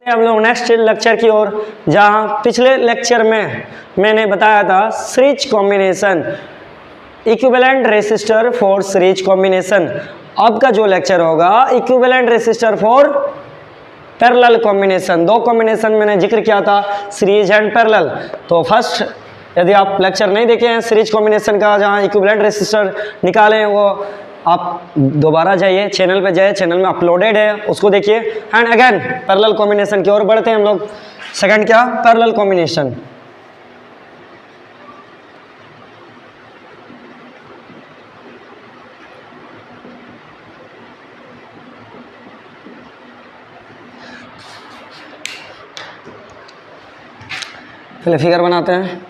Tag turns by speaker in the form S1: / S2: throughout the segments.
S1: हम लोग next lecture की ओर, जहां पिछले लेक्चर में मैंने बताया था series combination, equivalent resistor for series combination. अब का जो लेक्चर होगा equivalent resistor for parallel combination. दो कॉम्बिनेशन मैंने जिक्र किया था, सीरीज एंड पैरेलल। तो फर्स्ट, यदि आप लेक्चर नहीं देखे हैं सीरीज कॉम्बिनेशन का, जहां इक्विवेलेंट रेसिस्टर निकाले हैं, वो आप दोबारा जाइए, चैनल पे जाइए, चैनल में अपलोडेड है, उसको देखिए। एंड अगेन पैरेलल कॉम्बिनेशन की ओर बढ़ते हैं हम लोग। सेकंड क्या, पैरेलल कॉम्बिनेशन। पहले फिगर बनाते हैं।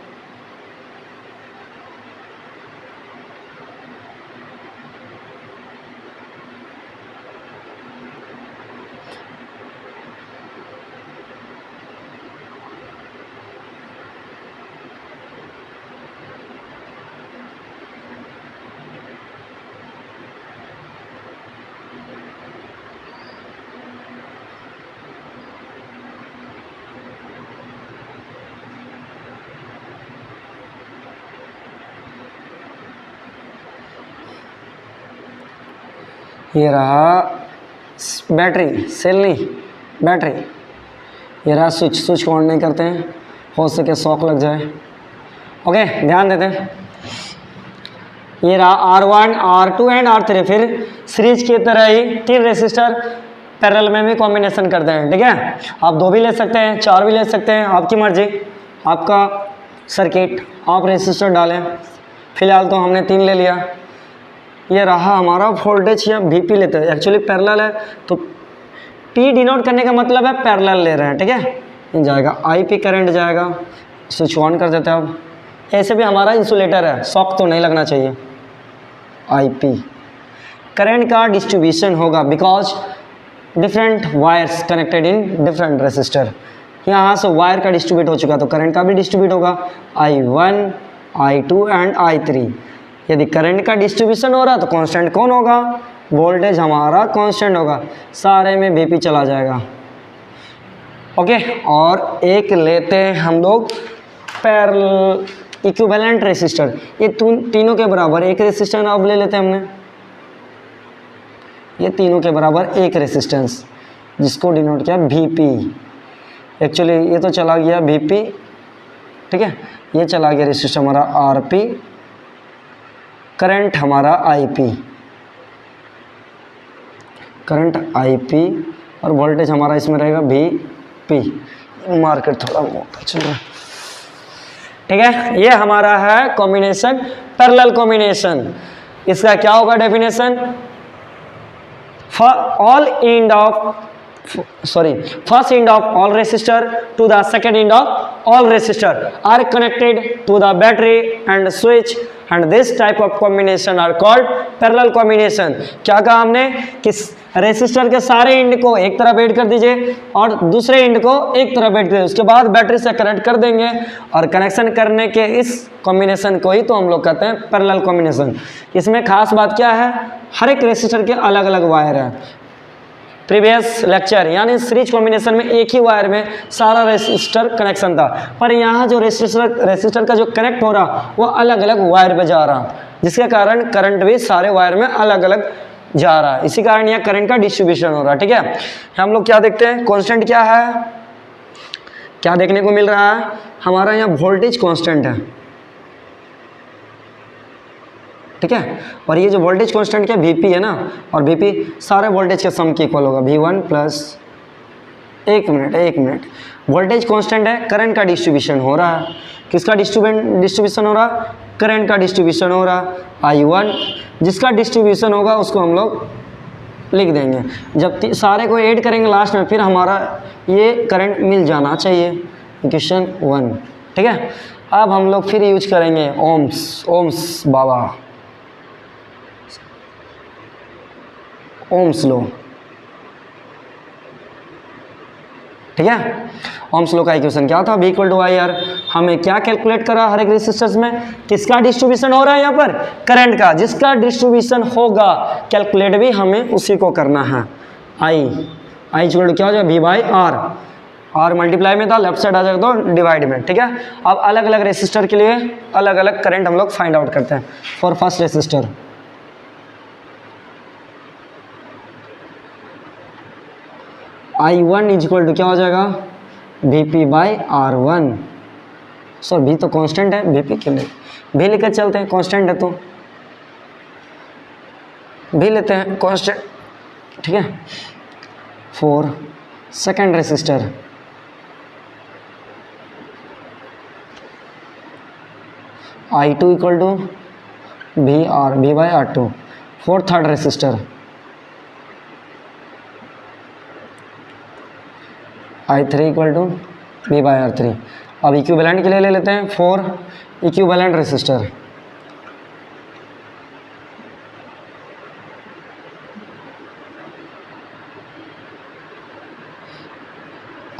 S1: ये रहा बैटरी, सेल नहीं बैटरी। ये रहा स्विच, स्विच को ऑन नहीं करते हैं, हो सके शॉक लग जाए। ओके, ध्यान देते हैं। ये रहा R1, R2 एंड R3। फिर सीरीज की तरह ही तीन रेसिस्टर पैरेलल में भी कॉम्बिनेशन करते हैं, ठीक है। आप दो भी ले सकते हैं, चार भी ले सकते हैं, आपकी मर्जी, आपका सर्किट, आप रेसिस्टर डालें। फिलहाल तो हमने तीन ले लिया। ये रहा हमारा वोल्टेज, या VP लेते हैं, एक्चुअली पैरेलल है तो P डिनोट करने का मतलब है पैरेलल ले रहे हैं, ठीक है। जाएगा IP करंट जाएगा, स्विच ऑन कर देते हैं। अब ऐसे भी हमारा इंसुलेटर है, शॉक तो नहीं लगना चाहिए। IP करंट का डिस्ट्रीब्यूशन होगा because different wires connected in different resistor. यहाँ से वायर का डिस्ट्रीब्यूट हो चुका तो करंट का भी डिस्ट्रीब्यूट होगा, I1, I2 एंड I3। यदि करंट का डिस्ट्रीब्यूशन हो रहा तो कांस्टेंट कौन होगा, वोल्टेज हमारा कांस्टेंट होगा, सारे में VP चला जाएगा। ओके, और एक लेते हैं हम लोग पैरेलल इक्विवेलेंट रेसिस्टर। ये तीनों के बराबर एक रेसिस्टेंस अब ले लेते हैं हमने। ये तीनों के बराबर एक रेसिस्टेंस, जिसको डिनोट किया VP। एक्चुअली ये तो चला गया VP, ठीक है। ये चला गया रेसिस्टर हमारा RP, करंट हमारा IP, करंट IP, और वोल्टेज हमारा इसमें रहेगा VP। मार्केट थोड़ा मोटा चल रहा है, ठीक है। ये हमारा है कॉम्बिनेशन, पैरेलल कॉम्बिनेशन। इसका क्या होगा definition, all end of first end of all resistor to the second end of all resistor are connected to the battery and switch, and this type of combination are called parallel combination। क्या कहा हमने कि resistor के सारे and को एक तरफ add कर दीजिए और दूसरे एंड को एक तरफ ऐड कर दीजिए, उसके बाद बैटरी से कनेक्ट कर देंगे, और कनेक्शन करने के इस कॉम्बिनेशन को ही तो हम लोग कहते हैं पैरेलल कॉम्बिनेशन। इसमें खास बात क्या है, हर एक रेसिस्टर के अलग अलग वायर है। प्रीवियस लेक्चर यानी सीरीज कॉम्बिनेशन में एक ही वायर में सारा रेसिस्टर कनेक्शन था, पर यहाँ जो रेसिस्टर का जो कनेक्ट हो रहा वो अलग अलग वायर पे जा रहा, जिसके कारण करंट भी सारे वायर में अलग अलग जा रहा है। इसी कारण यहाँ करंट का डिस्ट्रीब्यूशन हो रहा है, ठीक है। हम लोग क्या देखते हैं, कांस्टेंट क्या है, क्या देखने को मिल रहा है, हमारा यहाँ वोल्टेज कांस्टेंट है, ठीक है। और ये जो वोल्टेज कांस्टेंट क्या VP है ना, और VP सारे वोल्टेज के सम के इक्वल होगा, V1 प्लस, एक मिनट, वोल्टेज कांस्टेंट है, करंट का डिस्ट्रीब्यूशन हो रहा है। किसका डिस्ट्रीब्यूशन हो रहा, करंट का डिस्ट्रीब्यूशन हो रहा, I1। जिसका डिस्ट्रीब्यूशन होगा उसको हम लोग लिख देंगे। जब सारे को ऐड करेंगे लास्ट में, फिर हमारा ये करंट मिल जाना चाहिए, इक्वेशन 1, ठीक है। अब हम लोग फिर यूज करेंगे ओम्स बाबा, ओम्स लो, ठीक है। ओम्स लो का इक्वेशन क्या था, V = IR। हमें क्या कैलकुलेट करा, हर एक रेसिस्टेंस में किसका डिस्ट्रीब्यूशन हो रहा है, यहाँ पर करंट का, जिसका डिस्ट्रीब्यूशन होगा कैलकुलेट भी हमें उसी को करना है। I = क्या हो जाएगा, V/R। और मल्टीप्लाई में था, लेफ्ट साइड आ जाएगा तो डिवाइड में, ठीक है। अब अलग अलग रेसिस्टर के लिए अलग अलग करंट हम लोग फाइंड आउट करते हैं। For first resistor I1 is equal to क्या हो जाएगा, Vp/R1। सर भी तो कांस्टेंट है, Vp क्यों नहीं, भी लेकर चलते हैं, कांस्टेंट है तो भी लेते हैं कांस्टेंट, ठीक है। For second resistor I2 equal to V/R2। For third resistor I3 equal to V/R3। अब इक्विवेलेंट के लिए ले लेते हैं for equivalent resistor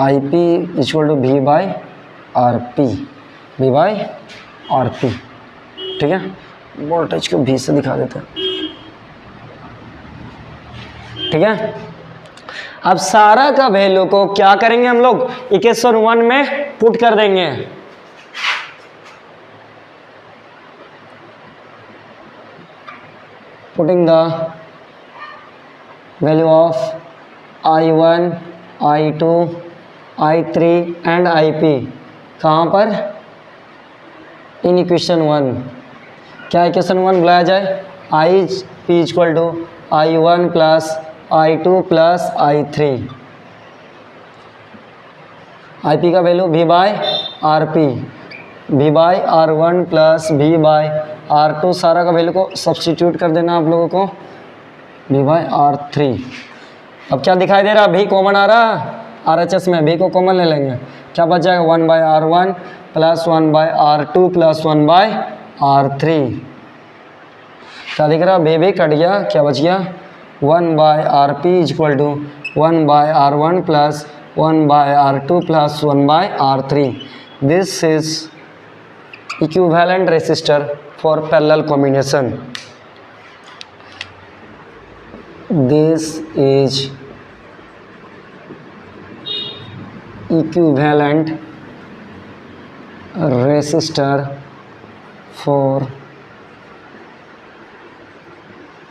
S1: IP equal to V/RP, V/RP, ठीक है। वोल्टेज को V से दिखा देते हैं, ठीक है। अब सारा का वैल्यू को क्या करेंगे हम लोग, इक्वेशन 1 में पुट कर देंगे। Putting the value of I1, I2, I3 and IP कहाँ पर, इन इक्वेशन 1। क्या इक्वेशन 1 बुलाया जाए, IP equal to I1 plus I2 plus I3। IP का value V/RP, V/R1 plus V/R2, सारा का वैल्यू को सब्स्टिट्यूट कर देना आप लोगों को, V/R3। अब क्या दिखाई दे रहा, V कॉमन आ रहा, RHS में V को कॉमन ले लेंगे, क्या बच जाएगा 1/R1 plus 1/R2 plus 1/R3। क्या दिख रहा, V कट गया, क्या बच गया 1/RP equal to 1/R1 plus 1/R2 plus 1/R3। This is equivalent resistor for parallel combination. This is equivalent resistor for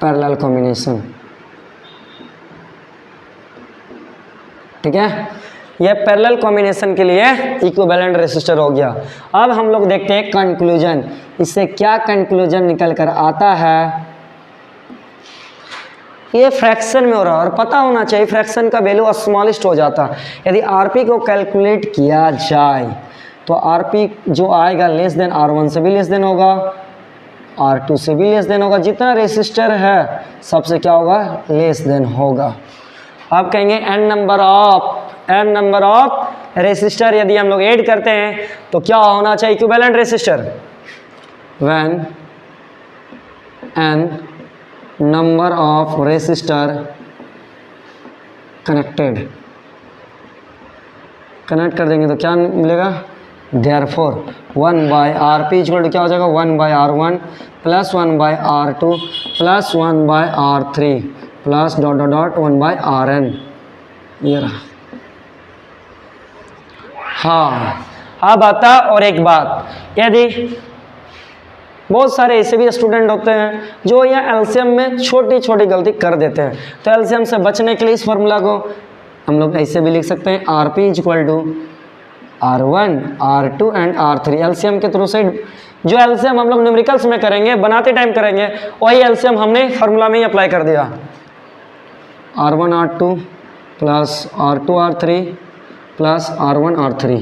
S1: parallel combination, ठीक है। यह पैरेलल कॉम्बिनेशन के लिए इक्विवेलेंट रेसिस्टर हो गया। अब हम लोग देखते हैं कंक्लूजन, इससे क्या कंक्लूजन निकल कर आता है। ये फ्रैक्शन में हो रहा है और पता होना चाहिए फ्रैक्शन का वैल्यू स्मॉलेस्ट हो जाता। यदि आरपी को कैलकुलेट किया जाए तो आरपी जो आएगा लेस देन R1 से भी लेस देन होगा, R2 से भी लेस देन होगा, जितना रेसिस्टर है सबसे क्या होगा, लेस देन होगा। आप कहेंगे n नंबर ऑफ रेसिस्टर यदि हम लोग ऐड करते हैं तो क्या होना चाहिए equivalent resistor, when n number of resistor connected, connect कर देंगे तो क्या मिलेगा, देयरफॉर 1/RP इक्वल टू क्या हो जाएगा 1/R1 plus 1/R2 plus 1/R3 plus dot dot dot 1/RN। ये रहा। हाँ, अब आता और एक बात, यदि बहुत सारे ऐसे भी स्टूडेंट होते हैं जो यहाँ एलसीएम में छोटी छोटी गलती कर देते हैं, तो एलसीएम से बचने के लिए इस फॉर्मूला को हम लोग ऐसे भी लिख सकते हैं, RP equal to R1, R2 and R3। LCM के थ्रू से जो एलसीएम हम लोग न्यूमेरिकल्स में करेंगे, बनाते टाइम करेंगे, वही एलसीएम हमने फार्मूला में ही अप्लाई कर दिया। R1 R2 plus R2 R3 plus R1 R3,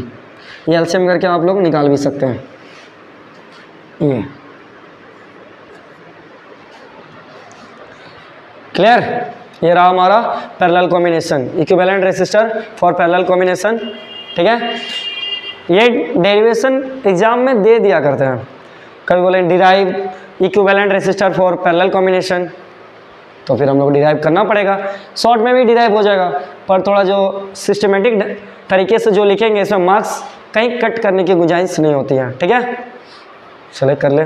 S1: ये एलसीएम करके आप लोग निकाल भी सकते हैं। ये क्लियर, ये रहा हमारा parallel combination, equivalent resistor for parallel combination, ठीक है। ये डेरिवेशन एग्जाम में दे दिया करते हैं, कभी बोले derive equivalent resistor for parallel combination, तो फिर हम लोग डिराइव करना पड़ेगा। शॉर्ट में भी डिराइव हो जाएगा, पर थोड़ा जो सिस्टमेटिक तरीके से जो लिखेंगे इसमें मार्क्स कहीं कट करने की गुंजाइश नहीं होती है, ठीक है। चले कर ले।